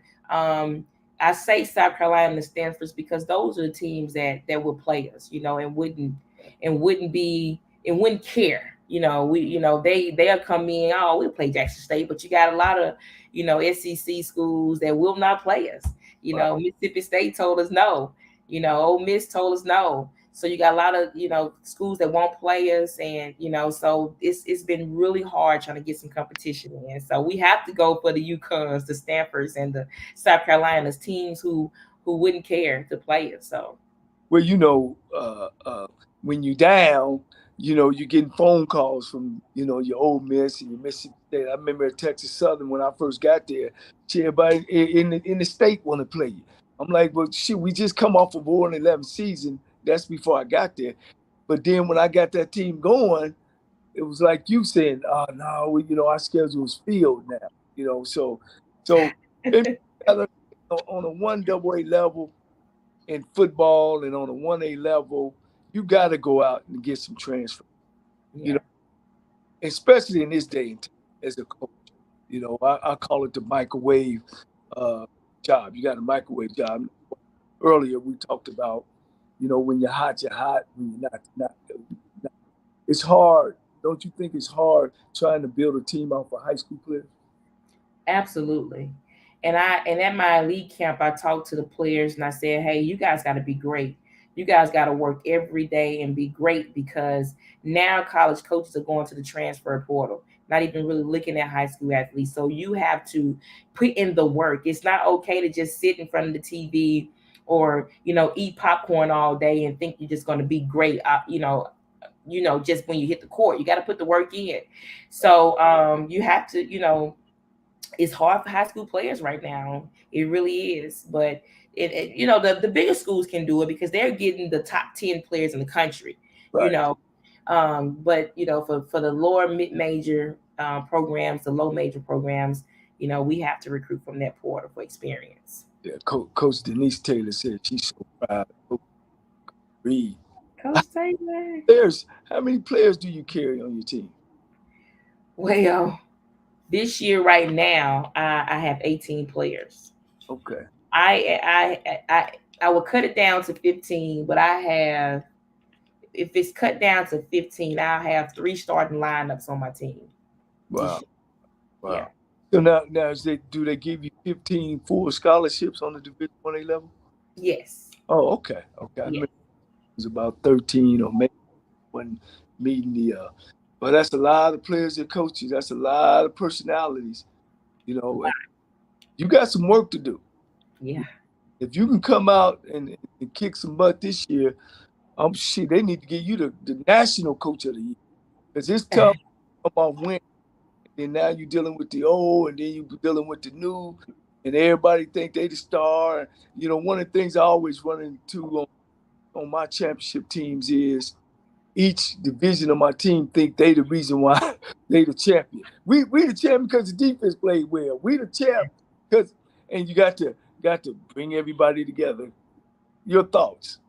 I say South Carolina and the Stanfords because those are the teams that will play us, and wouldn't care. They'll come in, oh, we'll play Jackson State, but you got a lot of SEC schools that will not play us. Right. Mississippi State told us no. Ole Miss told us no. So you got a lot of schools that won't play us, and so it's been really hard trying to get some competition in. So we have to go for the UConns, the Stanfords, and the South Carolinas teams who wouldn't care to play us. So, well, when you down, you're getting phone calls from your Ole Miss and your Mississippi State. I remember at Texas Southern when I first got there, everybody in the state want to play you. I'm like, well, shit, we just come off of 4-11 season. That's before I got there. But then when I got that team going, it was like you saying, "Oh no, our schedule is filled now." So maybe on a 1AA level in football and on a 1A level, you got to go out and get some transfer. Yeah. Especially in this day and time as a coach. I call it the microwave job. You got a microwave job. Earlier we talked about, when you're hot, you're hot. When you're not. It's hard. Don't you think it's hard trying to build a team off of high school players? Absolutely. And at my elite camp, I talked to the players and I said, hey, you guys got to be great. You guys got to work every day and be great, because now college coaches are going to the transfer portal, not even really looking at high school athletes. So you have to put in the work. It's not okay to just sit in front of the TV or, eat popcorn all day and think you're just going to be great, just when you hit the court. You got to put the work in. So you have to, it's hard for high school players right now. It really is. But the bigger schools can do it because they're getting the top 10 players in the country. Right. But for the lower mid-major programs, the low major programs, we have to recruit from that portal for experience. Yeah, Coach Denise Taylor said she's so proud of Coach Reed. Coach Taylor. How many players do you carry on your team? Well, this year right now, I have 18 players. Okay. I will cut it down to 15, but if it's cut down to 15, I'll have 3 starting lineups on my team. Wow. Yeah. So now do they give you 15 full scholarships on the Division 1A level? Yes. Oh, okay. Okay. Yeah. It was about 13 or maybe when meeting but that's a lot of players and coaches. That's a lot of personalities. Wow. You got some work to do. Yeah. If you can come out and kick some butt this year, they need to give you the national coach of the year. Because it's tough about winning. And now you're dealing with the old, and then you're dealing with the new, and everybody think they the star. One of the things I always run into on my championship teams is each division of my team think they the reason why they the champion. We the champion because the defense played well. We the champ and you got to bring everybody together. Your thoughts?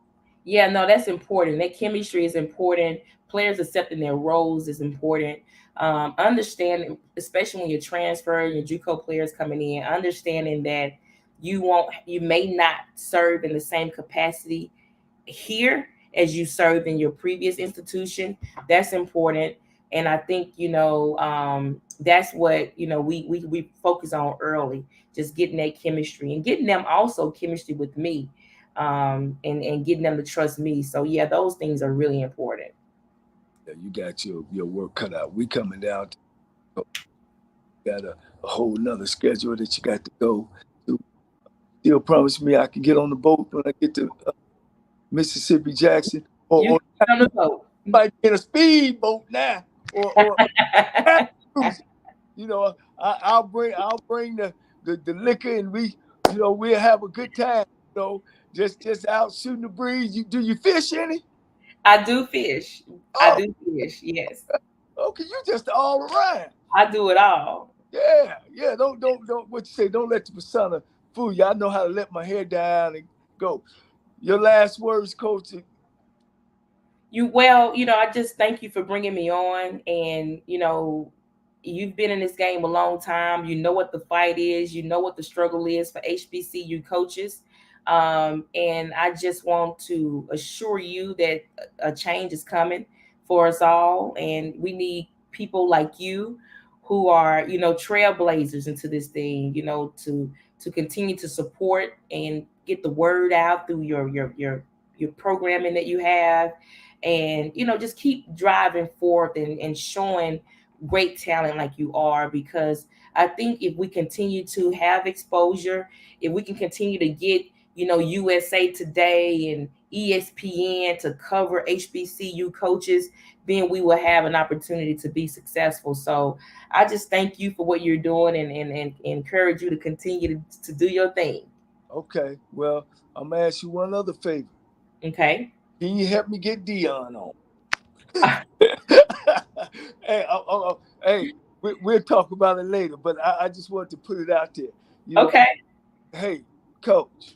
Yeah, no, that's important. That chemistry is important. Players accepting their roles is important. Understanding, especially when you're transferring, your JUCO players coming in, understanding that you may not serve in the same capacity here as you served in your previous institution. That's important. And I think, that's what, we focus on early, just getting that chemistry and getting them also chemistry with me, and getting them to trust me. So yeah, those things are really important. Yeah, you got your work cut out. We coming down to got a whole nother schedule that you got to go to. Still promise me I can get on the boat when I get to Mississippi Jackson, or on the boat. Might be in a speedboat now, or I'll bring the liquor, and we'll have a good time. Just out shooting the breeze. Do you fish any? I do fish. I do fish. Yes. Okay, you just all around. I do it all. Yeah. Don't what you say. Don't let the persona fool you. I know how to let my hair down and go. Your last words, Coach. I just thank you for bringing me on, and you've been in this game a long time. You know what the fight is. You know what the struggle is for HBCU coaches. And I just want to assure you that a change is coming for us all. And we need people like you who are, trailblazers into this thing, to continue to support and get the word out through your programming that you have. And, just keep driving forth and showing great talent like you are, because I think if we continue to have exposure, if we can continue to get, USA Today and ESPN to cover HBCU coaches, then we will have an opportunity to be successful. So I just thank you for what you're doing and encourage you to continue to do your thing. Okay. Well, I'm going to ask you one other favor. Okay. Can you help me get Dion on? Hey, we'll talk about it later, but I just wanted to put it out there. Okay. Hey, Coach,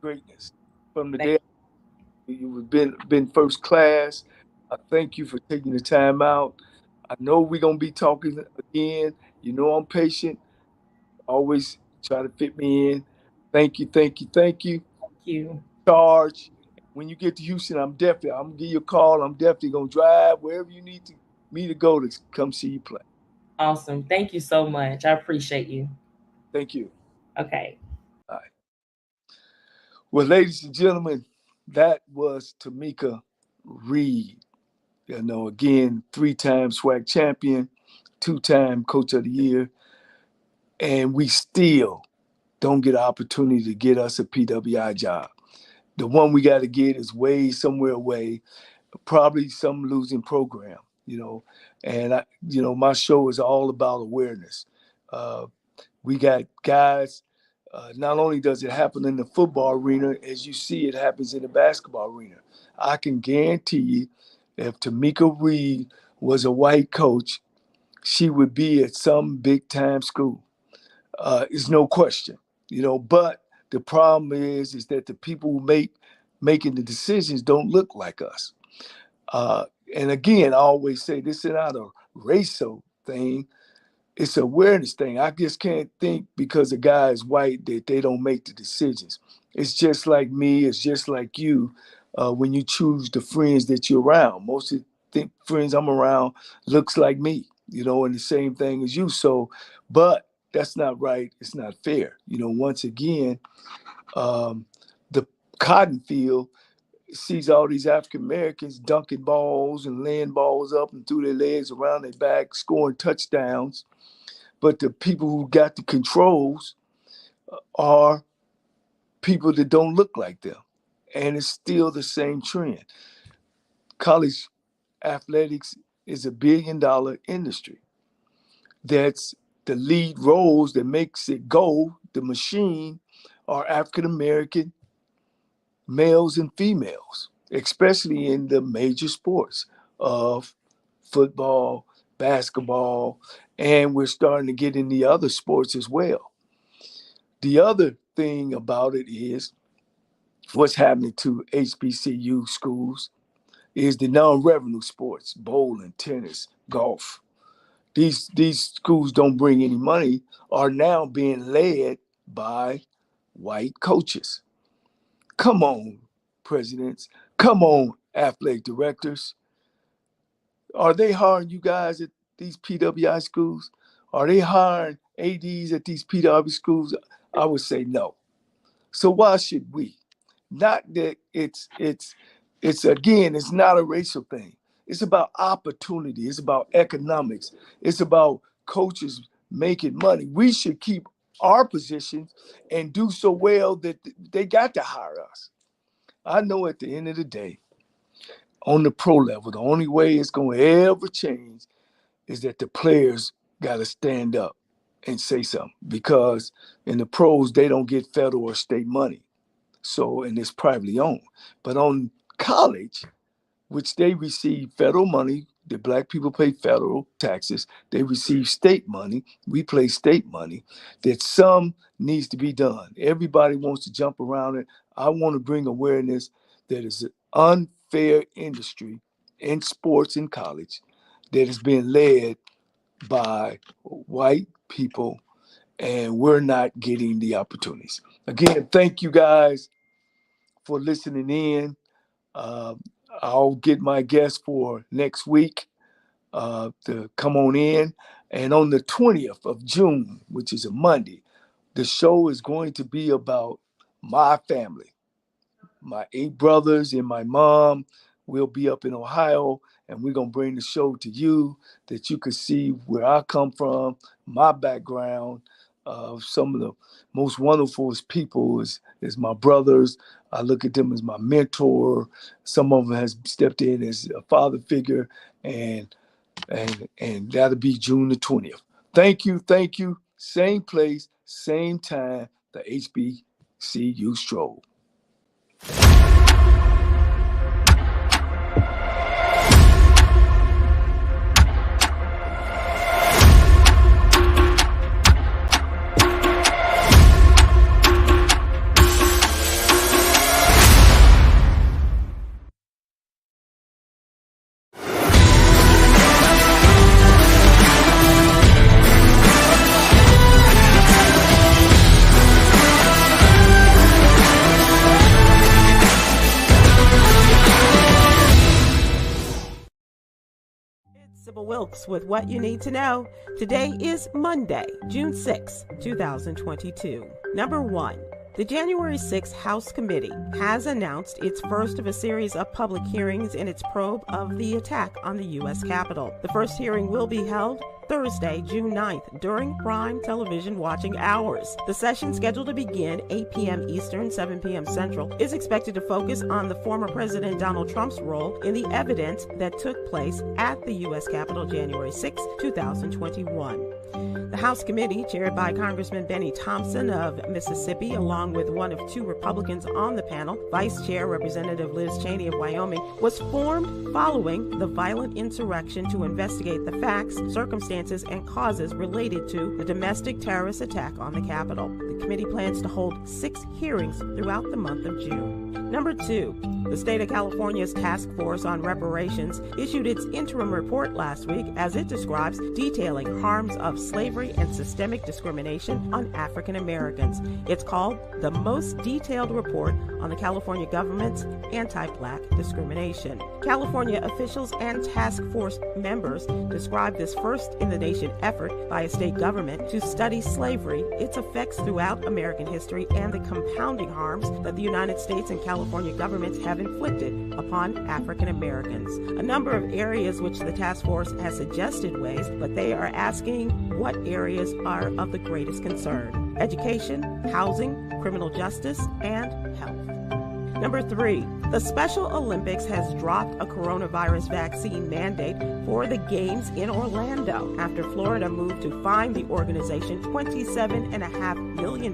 greatness from the day you've been first class. I thank you for taking the time out. I know we're gonna be talking again. I'm patient. Always try to fit me in. Thank you, thank you, thank you. Thank you. Charge. When you get to Houston, I'm gonna give you a call. I'm definitely gonna drive wherever you need me to go to come see you play. Awesome. Thank you so much. I appreciate you. Thank you. Okay. All right. Well, ladies and gentlemen, that was Tomekia Reed. Again, 3-time SWAC champion, 2-time Coach of the Year, and we still don't get an opportunity to get us a PWI job. The one we got to get is way somewhere away, probably some losing program, And my show is all about awareness. We got guys. Not only does it happen in the football arena, as you see, it happens in the basketball arena. I can guarantee you, if Tomekia Reed was a white coach, she would be at some big time school. It's no question, But the problem is that the people who making the decisions don't look like us. And again, I always say this is not a racial thing. It's an awareness thing. I just can't think because a guy is white that they don't make the decisions. It's just like me. It's just like you when you choose the friends that you're around. Most of the friends I'm around looks like me, and the same thing as you. So, but that's not right. It's not fair. Once again, the cotton field sees all these African Americans dunking balls and laying balls up and through their legs around their back, scoring touchdowns. But the people who got the controls are people that don't look like them. And it's still the same trend. College athletics is a $1 billion industry. That's the lead roles that makes it go, the machine, are African American males and females, especially in the major sports of football, basketball, and we're starting to get in the other sports as well. The other thing about it is what's happening to HBCU schools is the non-revenue sports, bowling, tennis, golf. These schools don't bring any money, are now being led by white coaches. Come on, presidents. Come on, athletic directors. Are they hiring you guys at these PWI schools? Are they hiring ADs at these PWI schools? I would say no. So why should we? Not that it's again, it's not a racial thing. It's about opportunity. It's about economics. It's about coaches making money. We should keep our positions and do so well that they got to hire us. I know at the end of the day, on the pro level, the only way it's going to ever change is that the players got to stand up and say something, because in the pros, they don't get federal or state money. So, and it's privately owned. But on college, which they receive federal money, the black people pay federal taxes, they receive state money, we pay state money, that some needs to be done. Everybody wants to jump around it. I want to bring awareness that is an unfair industry in sports in college that is being led by white people, and we're not getting the opportunities. Again, thank you guys for listening in. I'll get my guest for next week to come on in. And on the 20th of June, which is a Monday, the show is going to be about my family. My 8 brothers and my mom will be up in Ohio, and we're going to bring the show to you that you can see where I come from, my background. Some of the most wonderful people is my brothers. I look at them as my mentor. Some of them has stepped in as a father figure, and that'll be June the 20th. Thank you. Same place, same time, the HBCU Stroll. Sybil Wilkes with what you need to know. Today is Monday, June 6, 2022. Number 1. The January 6th House Committee has announced its first of a series of public hearings in its probe of the attack on the U.S. Capitol. The first hearing will be held Thursday, June 9th, during prime television watching hours. The session, scheduled to begin 8 p.m. Eastern, 7 p.m. Central, is expected to focus on the former President Donald Trump's role in the evidence that took place at the U.S. Capitol January 6, 2021. The House Committee, chaired by Congressman Benny Thompson of Mississippi, along with one of 2 Republicans on the panel, Vice Chair Representative Liz Cheney of Wyoming, was formed following the violent insurrection to investigate the facts, circumstances, and causes related to the domestic terrorist attack on the Capitol. The committee plans to hold 6 hearings throughout the month of June. Number 2, the state of California's Task Force on Reparations issued its interim report last week as it describes detailing harms of slavery and systemic discrimination on African Americans. It's called the most detailed report on the California government's anti-Black discrimination. California officials and task force members describe this first-in-the-nation effort by a state government to study slavery, its effects throughout American history, and the compounding harms that the United States and California governments have inflicted upon African Americans. A number of areas which the task force has suggested ways, but they are asking what areas are of the greatest concern: education, housing, criminal justice, and health. Number 3, the Special Olympics has dropped a coronavirus vaccine mandate for the games in Orlando after Florida moved to fine the organization $27.5 million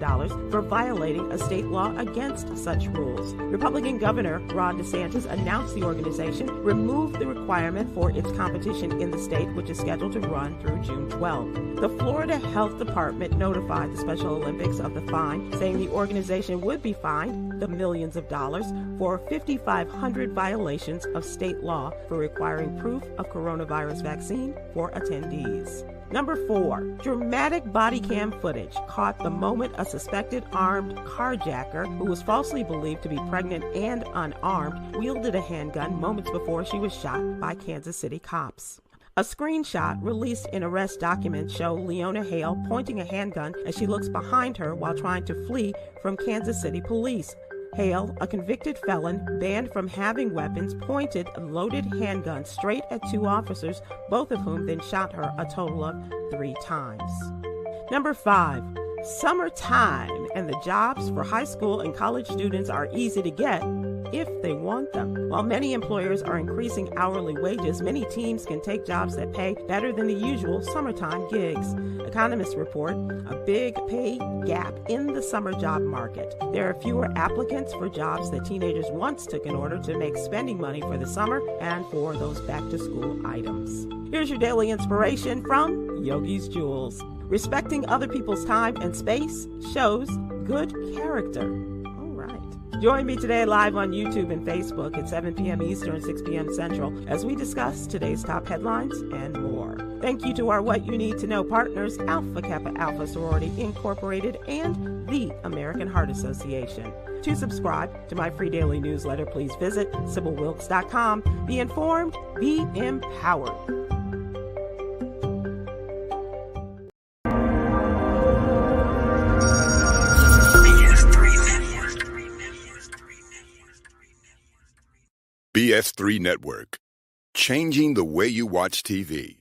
for violating a state law against such rules. Republican Governor Ron DeSantis announced the organization removed the requirement for its competition in the state, which is scheduled to run through June 12. The Florida Health Department notified the Special Olympics of the fine, saying the organization would be fined the millions of dollars for 5,500 violations of state law for requiring proof of coronavirus vaccine for attendees. Number 4, dramatic body cam footage caught the moment a suspected armed carjacker, who was falsely believed to be pregnant and unarmed, wielded a handgun moments before she was shot by Kansas City cops. A screenshot released in arrest documents show Leona Hale pointing a handgun as she looks behind her while trying to flee from Kansas City police. Hale, a convicted felon banned from having weapons, pointed a loaded handgun straight at 2 officers, both of whom then shot her a total of 3 times. Number 5, summertime, and the jobs for high school and college students are easy to get if they want them. While many employers are increasing hourly wages, many teams can take jobs that pay better than the usual summertime gigs. Economists report a big pay gap in the summer job market. There are fewer applicants for jobs that teenagers once took in order to make spending money for the summer and for those back-to-school items. Here's your daily inspiration from Yogi's Jewels. Respecting other people's time and space shows good character. Join me today live on YouTube and Facebook at 7 p.m. Eastern, 6 p.m. Central as we discuss today's top headlines and more. Thank you to our What You Need to Know partners, Alpha Kappa Alpha Sorority Incorporated and the American Heart Association. To subscribe to my free daily newsletter, please visit SibylWilkes.com. Be informed, be empowered. BS3 Network, changing the way you watch TV.